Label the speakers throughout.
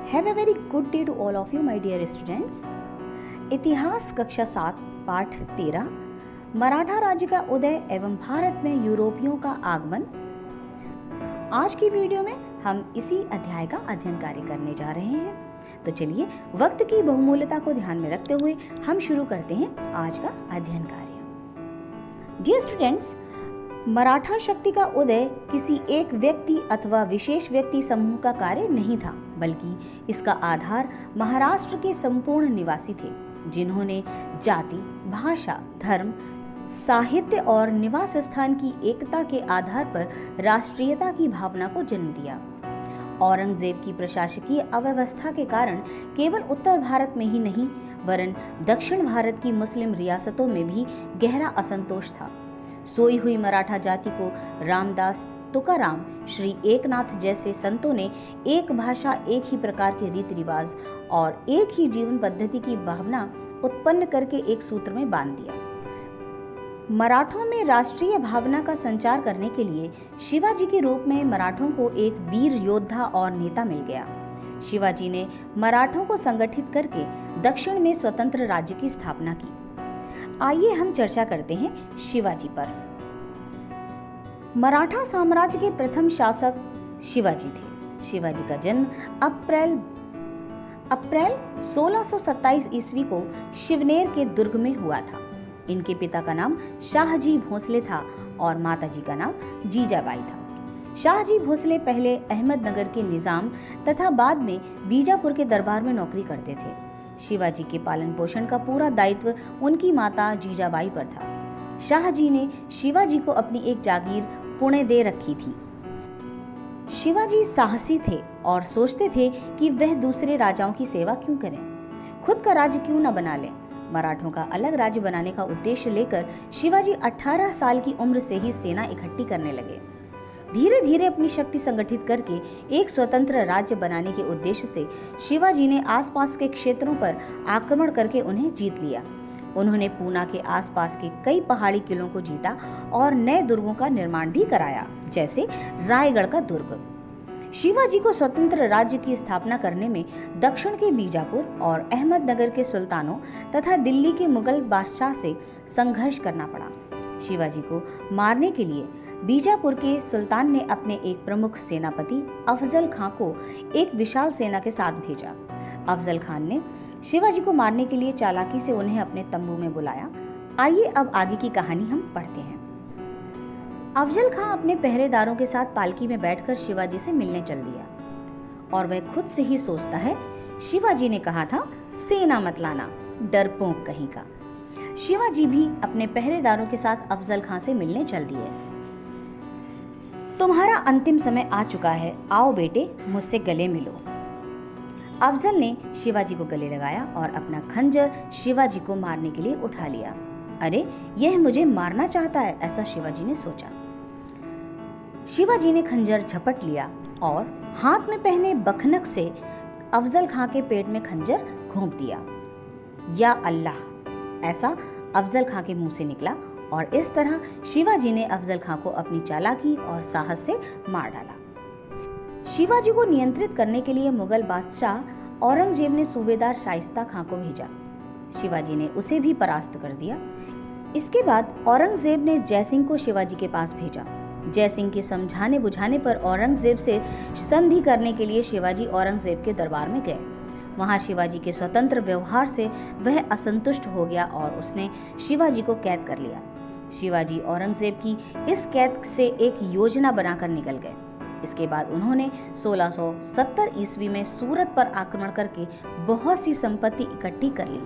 Speaker 1: Have a very good day to all of you my dear students. इतिहास कक्षा 7 पाठ 13 मराठा राज्य का उदय एवं भारत में यूरोपियों का आगमन। आज की वीडियो में हम इसी अध्याय का अध्ययन कार्य करने जा रहे हैं। तो चलिए वक्त की बहुमूल्यता को ध्यान में रखते हुए हम शुरू करते हैं आज का अध्ययन कार्य। डियर स्टूडेंट्स, मराठा शक्ति का उदय किसी एक व्यक्ति अथवा विशेष व्यक्ति समूह का कार्य नहीं था, बल्कि इसका आधार महाराष्ट्र के संपूर्ण निवासी थे, जिन्होंने जाति, भाषा, धर्म, साहित्य और निवास स्थान की एकता के आधार पर राष्ट्रीयता की भावना को जन्म दिया। औरंगजेब की प्रशासकीय अव्यवस्था के कारण केवल उत्तर भारत में ही नहीं वरन दक्षिण भारत की मुस्लिम रियासतों में भी गहरा असंतोष था। सोई हुई मराठा जाति को रामदास, तुकाराम, श्री एकनाथ जैसे संतों ने एक भाषा, एक ही प्रकार के रीति रिवाज और एक ही जीवन पद्धति की भावना उत्पन्न करके एक सूत्र में बांध दिया। मराठों में राष्ट्रीय भावना का संचार करने के लिए शिवाजी के रूप में मराठों को एक वीर योद्धा और नेता मिल गया। शिवाजी ने मराठों को संगठित करके दक्षिण में स्वतंत्र राज्य की स्थापना की। आइए हम चर्चा करते हैं शिवाजी पर। मराठा साम्राज्य के प्रथम शासक शिवाजी थे। शिवाजी का जन्म अप्रैल 1627 ईस्वी को शिवनेर के दुर्ग में हुआ था। इनके पिता का नाम शाहजी भोसले था और माताजी का नाम जीजाबाई था। शाहजी भोसले पहले अहमदनगर के निजाम तथा बाद में बीजापुर के दरबार में नौकरी करते थे। शिवाजी के पालन पोषण का पूरा दायित्व उनकी माता जीजाबाई पर था। शाहजी ने शिवाजी को अपनी एक जागीर पुणे दे रखी थी। शिवाजी साहसी थे और सोचते थे कि वह दूसरे राजाओं की सेवा क्यों करें, खुद का राज्य क्यों न बना लें। मराठों का अलग राज्य बनाने का उद्देश्य लेकर शिवाजी 18 साल की उम्र से ही सेना इकट्ठी करने लगे। धीरे धीरे अपनी शक्ति संगठित करके एक स्वतंत्र राज्य बनाने के उद्देश्य से शिवाजी ने आसपास के क्षेत्रों पर आक्रमण करके उन्हें जीत लिया। उन्होंने पूना के आसपास के कई पहाड़ी किलों को जीता और नए दुर्गों का निर्माण भी कराया, जैसे रायगढ़ का दुर्ग। शिवाजी को स्वतंत्र राज्य की स्थापना करने में दक्षिण के बीजापुर और अहमदनगर के सुल्तानों तथा दिल्ली के मुगल बादशाह से संघर्ष करना पड़ा। शिवाजी को मारने के लिए बीजापुर के सुल्तान ने अपने एक प्रमुख सेनापति अफजल खां को एक विशाल सेना के साथ भेजा। अफजल खान ने शिवाजी को मारने के लिए चालाकी से उन्हें अपने तंबू में बुलाया। आइए अब आगे की कहानी हम पढ़ते हैं। अफजल खां अपने पहरेदारों के साथ पालकी में बैठकर शिवाजी से मिलने चल दिया और वह खुद से ही सोचता है, शिवाजी ने कहा था सेना मत लाना, डरपोक कहीं का। शिवाजी भी अपने पहरेदारों के साथ अफजल खां से मिलने चल दिए। तुम्हारा अंतिम समय आ चुका है, आओ बेटे मुझसे गले मिलो। अफजल ने शिवाजी को गले लगाया और अपना खंजर शिवाजी को मारने के लिए उठा लिया। अरे यह मुझे मारना चाहता है, ऐसा शिवाजी ने सोचा। शिवाजी ने खंजर झपट लिया और हाथ में पहने बखनक से अफजल खां के पेट में खंजर घोंप दिया। या अल्लाह, ऐसा अफजल खां के मुंह से निकला और इस तरह शिवाजी ने अफजल खां को अपनी चालाकी और साहस से मार डाला। शिवाजी को नियंत्रित करने के लिए मुगल बादशाह औरंगजेब ने सूबेदार शाइस्ता खां को भेजा। शिवाजी ने उसे भी परास्त कर दिया। इसके बाद औरंगजेब ने जयसिंह को शिवाजी के पास भेजा। जयसिंह के समझाने बुझाने पर औरंगजेब से संधि करने के लिए शिवाजी औरंगजेब के दरबार में गए। वहां शिवाजी के स्वतंत्र व्यवहार से वह असंतुष्ट हो गया और उसने शिवाजी को कैद कर लिया। शिवाजी औरंगजेब की इस कैद से एक योजना बनाकर निकल गए। इसके बाद उन्होंने 1670 ईस्वी में सूरत पर आक्रमण करके बहुत सी संपत्ति इकट्ठी कर ली।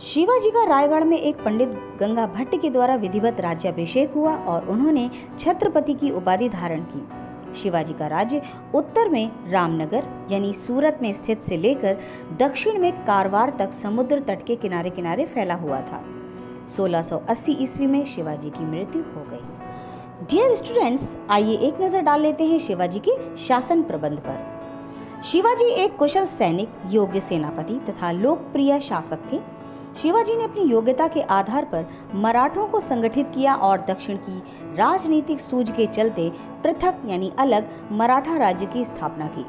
Speaker 1: शिवाजी का रायगढ़ में एक पंडित गंगा भट्ट के द्वारा विधिवत राज्याभिषेक हुआ और उन्होंने छत्रपति की उपाधि धारण की। शिवाजी का राज्य उत्तर में रामनगर यानी सूरत में स्थित से लेकर दक्षिण में कारवार तक समुद्र तट के किनारे किनारे फैला हुआ था। 1680 ईस्वी में शिवाजी की मृत्यु हो गई। डियर स्टूडेंट्स, आइए एक नजर डाल लेते हैं शिवाजी के शासन प्रबंध पर। शिवाजी एक कुशल सैनिक, योग्य सेनापति तथा लोकप्रिय शासक थे। शिवाजी ने अपनी योग्यता के आधार पर मराठों को संगठित किया और दक्षिण की राजनीतिक सूझ के चलते पृथक यानी अलग मराठा राज्य की स्थापना की।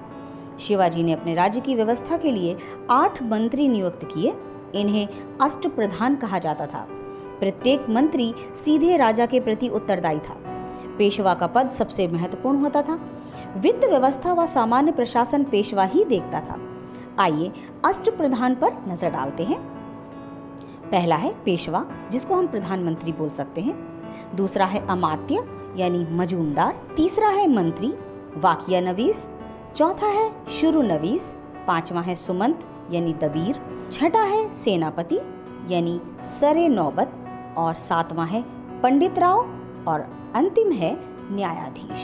Speaker 1: शिवाजी ने अपने राज्य की व्यवस्था के लिए 8 मंत्री नियुक्त किए। इन्हें अष्टप्रधान कहा जाता था। प्रत्येक मंत्री सीधे राजा के प्रति उत्तरदायी था। पेशवा का पद सबसे महत्वपूर्ण होता था। वित्त व्यवस्था व सामान्य प्रशासन पेशवा ही देखता था। आइए अष्टप्रधान पर नजर डालते हैं। पहला है पेशवा, जिसको हम प्रधानमंत्री बोल सकते हैं। दूसरा है अमात्य यानी मजूमदार। तीसरा है मंत्री वाकिया नवीस। चौथा है शुरू नवीस। पांचवा है सुमंत यानी दबीर। छठा है सेनापति यानी सरे नौबत। और सातवां है पंडित राव। और अंतिम है न्यायाधीश।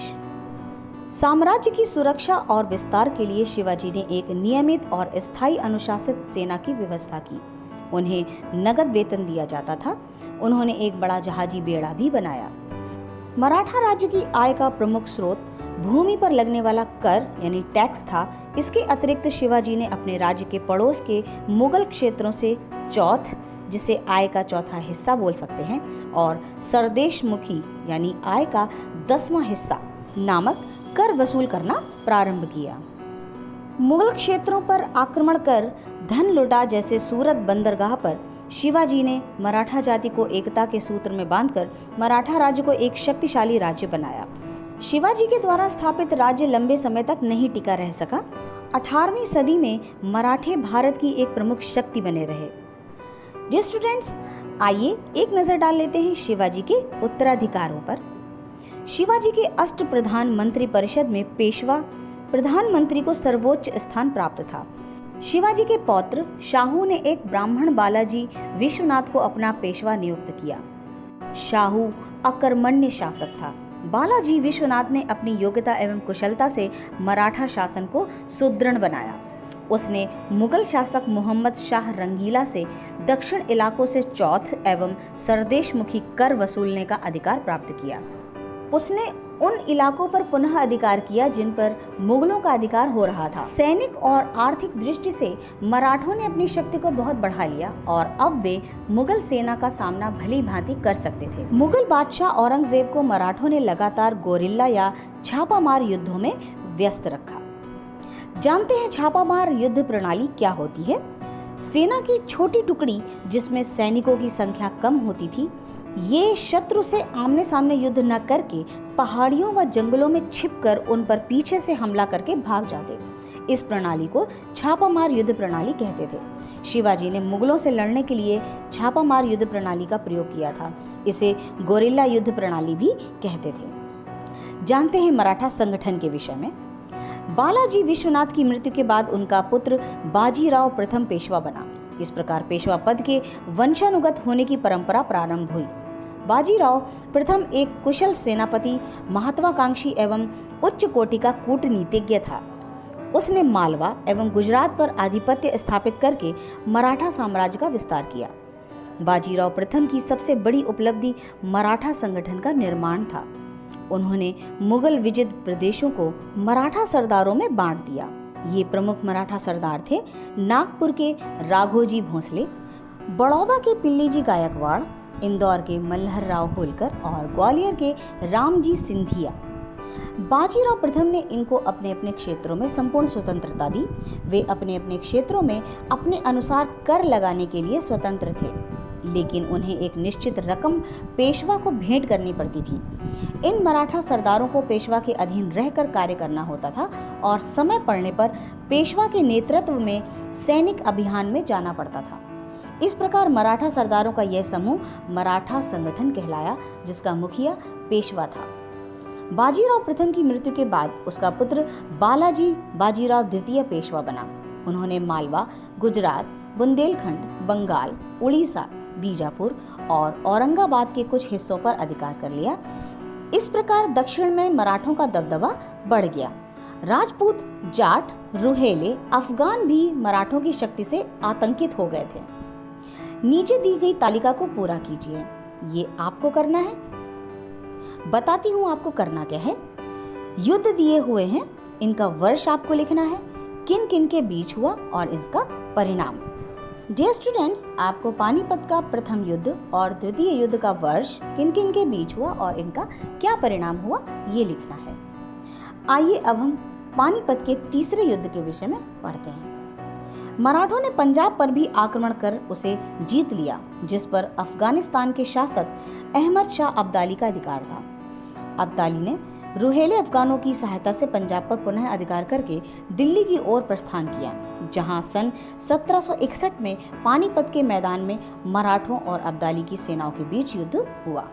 Speaker 1: साम्राज्य की सुरक्षा और विस्तार के लिए शिवाजी ने एक नियमित और स्थायी अनुशासित सेना की व्यवस्था की। उन्हें नगद वेतन दिया जाता था। उन्होंने एक बड़ा जहाजी बेड़ा भी बनाया। मराठा राज्य की आय का प्रमुख स्रोत भूमि पर लगने वाला कर यानी टैक्स था। इसके अतिरिक्त शिवाजी ने अपने राज्य के पड़ोस के मुगल क्षेत्रों से चौथ, जिसे आय का चौथा हिस्सा बोल सकते हैं, और सरदेशमुखी यानी आय का 10वां हिस्सा नामक कर वसूल करना प्रारंभ किया। मुगल क्षेत्रों पर आक्रमण कर धन लुटा, जैसे सूरत बंदरगाह पर शिवाजी ने मराठा जाति को एकता के सूत्र में बांधकर मराठा राज्य को एक शक्तिशाली राज्य बनाया। शिवाजी के द्वारा स्थापित राज्य लंबे समय तक नहीं टिका रह सका। 18वीं सदी में मराठे भारत की एक प्रमुख शक्ति बने रहे। डियर स्टूडेंट्स, आइए एक नजर डाल लेते हैं शिवाजी के उत्तराधिकारों पर। शिवाजी के अष्टप्रधान मंत्री परिषद में पेशवा प्रधानमंत्री को सर्वोच्च स्थान प्राप्त था। शिवाजी के पौत्र शाहू ने एक ब्राह्मण बालाजी विश्वनाथ को अपना पेशवा नियुक्त किया। शाहू अकर्मण्य शासक था। बालाजी विश्वनाथ ने अपनी योग्यता एवं कुशलता से मराठा शासन को सुदृढ़ बनाया। उसने मुगल शासक मोहम्मद शाह रंगीला से दक्षिण इलाकों से चौथ एवं सरदेशमुखी कर वसूलने का अधिकार प्राप्त किया। उसने उन इलाकों पर पुनः अधिकार किया जिन पर मुगलों का अधिकार हो रहा था। सैनिक और आर्थिक दृष्टि से मराठों ने अपनी शक्ति को बहुत बढ़ा लिया और अब वे मुगल सेना का सामना भली भांति कर सकते थे। मुगल बादशाह औरंगजेब को मराठों ने लगातार गोरिल्ला या छापामार युद्धों में व्यस्त रखा। जानते हैं छापामार युद्ध प्रणाली क्या होती है? सेना की छोटी टुकड़ी, जिसमें सैनिकों की संख्या कम होती थी, ये शत्रु से आमने सामने युद्ध न करके पहाड़ियों व जंगलों में छिपकर उन पर पीछे से हमला करके भाग जाते। इस प्रणाली को छापामार युद्ध प्रणाली कहते थे। शिवाजी ने मुगलों से लड़ने के लिए छापामार युद्ध प्रणाली का प्रयोग किया था। इसे गोरिल्ला युद्ध प्रणाली भी कहते थे। जानते हैं मराठा संगठन के विषय में। बालाजी विश्वनाथ की मृत्यु के बाद उनका पुत्र बाजीराव प्रथम पेशवा बना। इस प्रकार पेशवा पद के वंशानुगत होने की परंपरा प्रारंभ हुई। बाजीराव प्रथम एक कुशल सेनापति, महत्वाकांक्षी एवं उच्च कोटि का कूटनीतिज्ञ था। उसने मालवा एवं गुजरात पर आधिपत्य स्थापित करके मराठा साम्राज्य का विस्तार किया। बाजीराव प्रथम की सबसे बड़ी उपलब्धि मराठा संगठन का निर्माण था। उन्होंने मुगल विजित प्रदेशों को मराठा सरदारों में बांट दिया। ये प्रमुख मराठा सरदार थे नागपुर के राघोजी भोसले, बड़ौदा के पिल्लीजी गायकवाड़, इंदौर के मल्हर राव होलकर और ग्वालियर के रामजी सिंधिया। बाजीराव प्रथम ने इनको अपने अपने क्षेत्रों में संपूर्ण स्वतंत्रता दी। वे अपने अपने क्षेत्रों में अपने अनुसार कर लगाने के लिए स्वतंत्र थे, लेकिन उन्हें एक निश्चित रकम पेशवा को भेंट करनी पड़ती थी। इन मराठा सरदारों को पेशवा के अधीन रहकर कार्य करना होता था और समय पड़ने पर पेशवा के नेतृत्व में सैनिक अभियान में जाना पड़ता था। इस प्रकार मराठा सरदारों का यह समूह मराठा संगठन कहलाया, जिसका मुखिया पेशवा था। बाजीराव प्रथम की मृत्यु के बाद उसका पुत्र बालाजी बाजीराव द्वितीय पेशवा बना। उन्होंने मालवा, गुजरात, बुंदेलखंड, बंगाल, उड़ीसा, बीजापुर और औरंगाबाद के कुछ हिस्सों पर अधिकार कर लिया। इस प्रकार दक्षिण में मराठों का दबदबा बढ़ गया। राजपूत, जाट, रुहेले, अफगान भी मराठों की शक्ति से आतंकित हो गए थे। नीचे दी गई तालिका को पूरा कीजिए। ये आपको करना है। बताती हूँ आपको करना क्या है। युद्ध दिए हुए हैं, इनका वर्ष आपको लिखना है, किन किन के बीच हुआ और इसका परिणाम। डियर स्टूडेंट्स, आपको पानीपत का प्रथम युद्ध और द्वितीय युद्ध का वर्ष किन किन के बीच हुआ और इनका क्या परिणाम हुआ, ये लिखना है। आइए अब हम पानीपत के तीसरे युद्ध के विषय में पढ़ते हैं। मराठों ने पंजाब पर भी आक्रमण कर उसे जीत लिया, जिस पर अफगानिस्तान के शासक अहमद शाह अब्दाली का अधिकार था। अब्दाली ने रुहेले अफगानों की सहायता से पंजाब पर पुनः अधिकार करके दिल्ली की ओर प्रस्थान किया, जहां सन 1761 में पानीपत के मैदान में मराठों और अब्दाली की सेनाओं के बीच युद्ध हुआ।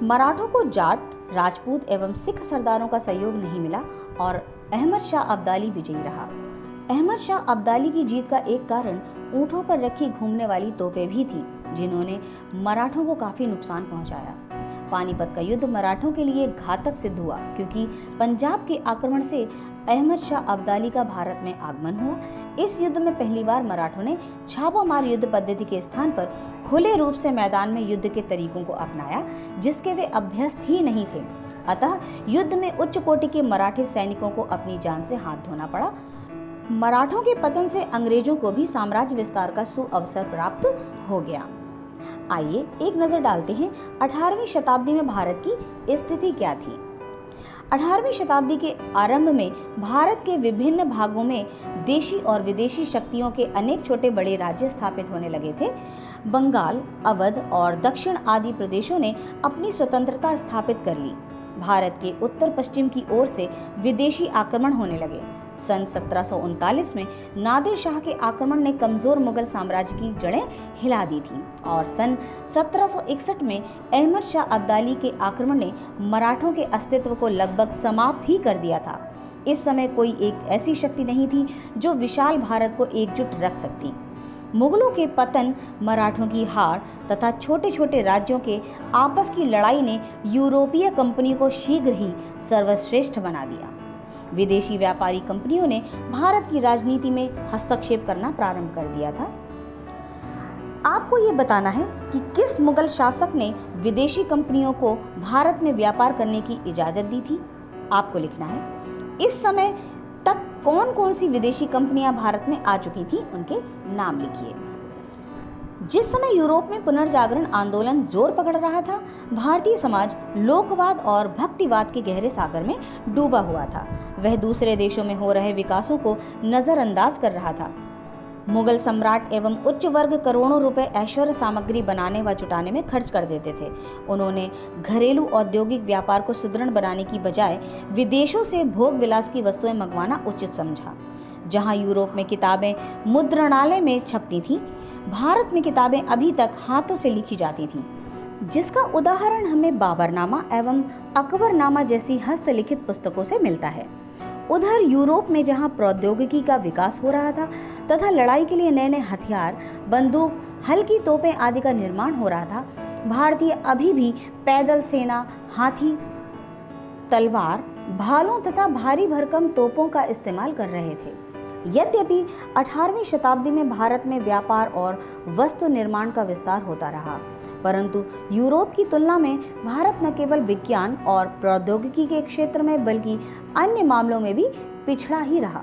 Speaker 1: मराठों को जाट, राजपूत एवं सिख सरदारों का सहयोग नहीं मिला और अहमद शाह अब्दाली विजयी रहा। अहमद शाह अब्दाली की जीत का एक कारण ऊंटों पर रखी घूमने वाली तोपें भी थी, जिन्होंने मराठों को काफी नुकसान पहुंचाया। पानीपत का युद्ध मराठों के लिए घातक सिद्ध हुआ, क्योंकि पंजाब के आक्रमण से अहमद शाह अब्दाली का भारत में आगमन हुआ। इस युद्ध में पहली बार मराठों ने छापामार युद्ध पद्धति के स्थान पर खुले रूप से मैदान में युद्ध के तरीकों को अपनाया, जिसके वे अभ्यस्त ही नहीं थे। अतः युद्ध में उच्च कोटि के मराठी सैनिकों को अपनी जान से हाथ धोना पड़ा। मराठों के पतन से अंग्रेजों को भी साम्राज्य विस्तार का सुअवसर प्राप्त हो गया। आइए एक नजर डालते हैं 18वीं शताब्दी में भारत की स्थिति क्या थी। 18वीं शताब्दी के आरंभ में भारत के विभिन्न भागों में देशी और विदेशी शक्तियों के अनेक छोटे बड़े राज्य स्थापित होने लगे थे। बंगाल, अवध और दक्षिण आदि प्रदेशों ने अपनी स्वतंत्रता स्थापित कर ली। भारत के उत्तर पश्चिम की ओर से विदेशी आक्रमण होने लगे। सन 1739 में नादिर शाह के आक्रमण ने कमजोर मुगल साम्राज्य की जड़ें हिला दी थी और सन 1761 में अहमद शाह अब्दाली के आक्रमण ने मराठों के अस्तित्व को लगभग समाप्त ही कर दिया था। इस समय कोई एक ऐसी शक्ति नहीं थी जो विशाल भारत को एकजुट रख सकती। मुगलों के पतन, मराठों की हार तथा छोटे छोटे राज्यों के आपस की लड़ाई ने यूरोपीय कंपनी को शीघ्र ही सर्वश्रेष्ठ बना दिया। विदेशी व्यापारी कंपनियों ने भारत की राजनीति में हस्तक्षेप करना प्रारंभ कर दिया था। आपको ये बताना है कि किस मुगल शासक ने विदेशी कंपनियों को भारत में व्यापार करने की इजाजत दी थी। आपको लिखना है इस समय तक कौन कौन सी विदेशी कंपनियां भारत में आ चुकी थी, उनके नाम लिखिए। जिस समय यूरोप में पुनर्जागरण आंदोलन जोर पकड़ रहा था, भारतीय समाज लोकवाद और भक्तिवाद के गहरे सागर में डूबा हुआ था। वह दूसरे देशों में हो रहे विकासों को नजरअंदाज कर रहा था। मुगल सम्राट एवं उच्च वर्ग करोड़ों रुपए ऐश्वर्य सामग्री बनाने व जुटाने में खर्च कर देते थे। उन्होंने घरेलू औद्योगिक व्यापार को सुदृढ़ बनाने की बजाय विदेशों से भोग विलास की वस्तुएं मंगवाना उचित समझा। जहां यूरोप में किताबें मुद्रणालय में छपती थीं, भारत में किताबें अभी तक हाथों से लिखी जाती थीं, जिसका उदाहरण हमें बाबरनामा एवं अकबरनामा जैसी हस्तलिखित पुस्तकों से मिलता है। उधर यूरोप में जहां प्रौद्योगिकी का विकास हो रहा था तथा लड़ाई के लिए नए नए हथियार, बंदूक, हल्की तोपें आदि का निर्माण हो रहा था, भारतीय अभी भी पैदल सेना, हाथी, तलवार, भालों तथा भारी भरकम तोपों का इस्तेमाल कर रहे थे। यद्यपि 18वीं शताब्दी में भारत में व्यापार और वस्तु निर्माण का विस्तार होता रहा, परंतु यूरोप की तुलना में भारत न केवल विज्ञान और प्रौद्योगिकी के क्षेत्र में बल्कि अन्य मामलों में भी पिछड़ा ही रहा।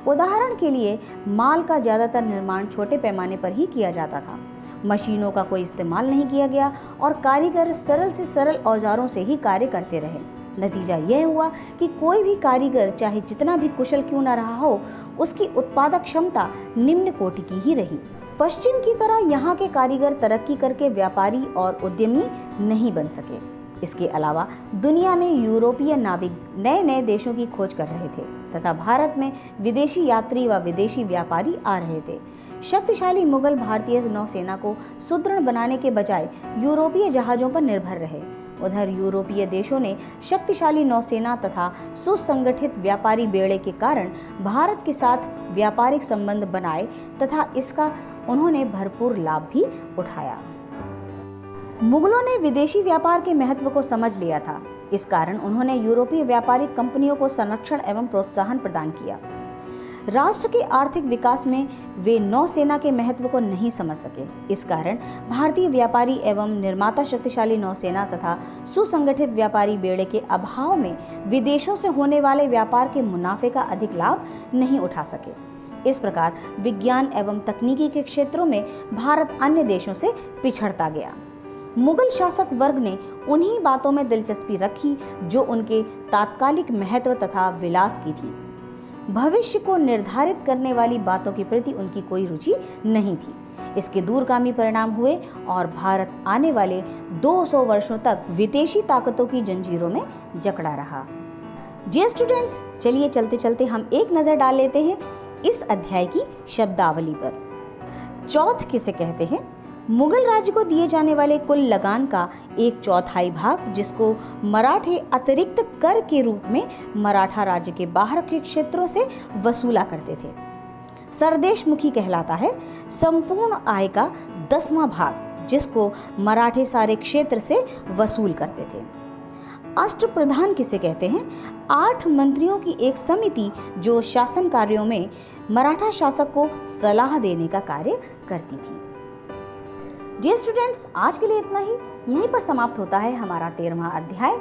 Speaker 1: उदाहरण के लिए माल का ज्यादातर निर्माण छोटे पैमाने पर ही किया जाता था। मशीनों का कोई इस्तेमाल नहीं किया गया और कारीगर सरल से सरल औजारों से ही कार्य करते रहे। नतीजा यह हुआ कि कोई भी कारीगर चाहे जितना भी कुशल क्यों न रहा हो, उसकी उत्पादक क्षमता निम्न कोटि की ही रही। पश्चिम की तरह यहाँ के कारीगर तरक्की करके व्यापारी और उद्यमी नहीं बन सके। इसके अलावा दुनिया में यूरोपीय नाविक नए नए देशों की खोज कर रहे थे तथा भारत में विदेशी यात्री व विदेशी व्यापारी आ रहे थे। शक्तिशाली मुगल भारतीय नौसेना को सुदृढ़ बनाने के बजाय यूरोपीय जहाजों पर निर्भर रहे। उधर यूरोपीय देशों ने शक्तिशाली नौसेना तथा सुसंगठित व्यापारी बेड़े के कारण भारत के साथ व्यापारिक संबंध बनाए तथा इसका उन्होंने भरपूर लाभ भी उठाया। मुगलों ने विदेशी व्यापार के महत्व को समझ लिया था। इस कारण उन्होंने यूरोपीय व्यापारिक कंपनियों को संरक्षण एवं प्रोत्साहन प्रदान किया। राष्ट्र के आर्थिक विकास में वे नौसेना के महत्व को नहीं समझ सके। इस कारण भारतीय व्यापारी एवं निर्माता शक्तिशाली नौसेना तथा सुसंगठित व्यापारी बेड़े के अभाव में विदेशों से होने वाले व्यापार के मुनाफे का अधिक लाभ नहीं उठा सके। इस प्रकार विज्ञान एवं तकनीकी के क्षेत्रों में भारत अन्य देशों से पिछड़ता गया। मुगल शासक वर्ग ने उन्हीं बातों में दिलचस्पी रखी जो उनके तात्कालिक महत्व तथा विलास की थी। भविष्य को निर्धारित करने वाली बातों के प्रति उनकी कोई रुचि नहीं थी। इसके दूरगामी परिणाम हुए और भारत आने वाले 200 वर्षों तक विदेशी ताकतों की जंजीरों में जकड़ा रहा। डियर स्टूडेंट्स, चलिए चलते चलते हम एक नज़र डाल लेते हैं इस अध्याय की शब्दावली पर। चौथ किसे कहते हैं? मुगल राज्य को दिए जाने वाले कुल लगान का 1/4 भाग, जिसको मराठे अतिरिक्त कर के रूप में मराठा राज्य के बाहर के क्षेत्रों से वसूला करते थे, सरदेशमुखी कहलाता है। संपूर्ण आय का 10वां भाग, जिसको मराठे सारे क्षेत्र से वसूल करते थे। अष्टप्रधान किसे कहते हैं? 8 मंत्रियों की एक समिति जो शासन कार्यों में मराठा शासक को सलाह देने का कार्य करती थी। डियर स्टूडेंट्स, आज के लिए इतना ही। यहीं पर समाप्त होता है हमारा 13वां अध्याय।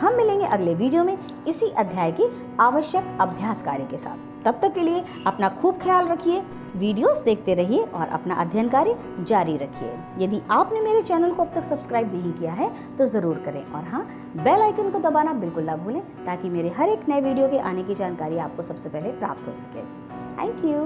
Speaker 1: हम मिलेंगे अगले वीडियो में इसी अध्याय के आवश्यक अभ्यास कार्य के साथ। तब तक के लिए अपना खूब ख्याल रखिए, वीडियोस देखते रहिए और अपना अध्ययन कार्य जारी रखिए। यदि आपने मेरे चैनल को अब तक सब्सक्राइब नहीं किया है तो ज़रूर करें, और हाँ, बेल आइकन को दबाना बिल्कुल ना भूलें ताकि मेरे हर एक नए वीडियो के आने की जानकारी आपको सबसे पहले प्राप्त हो सके। Thank you.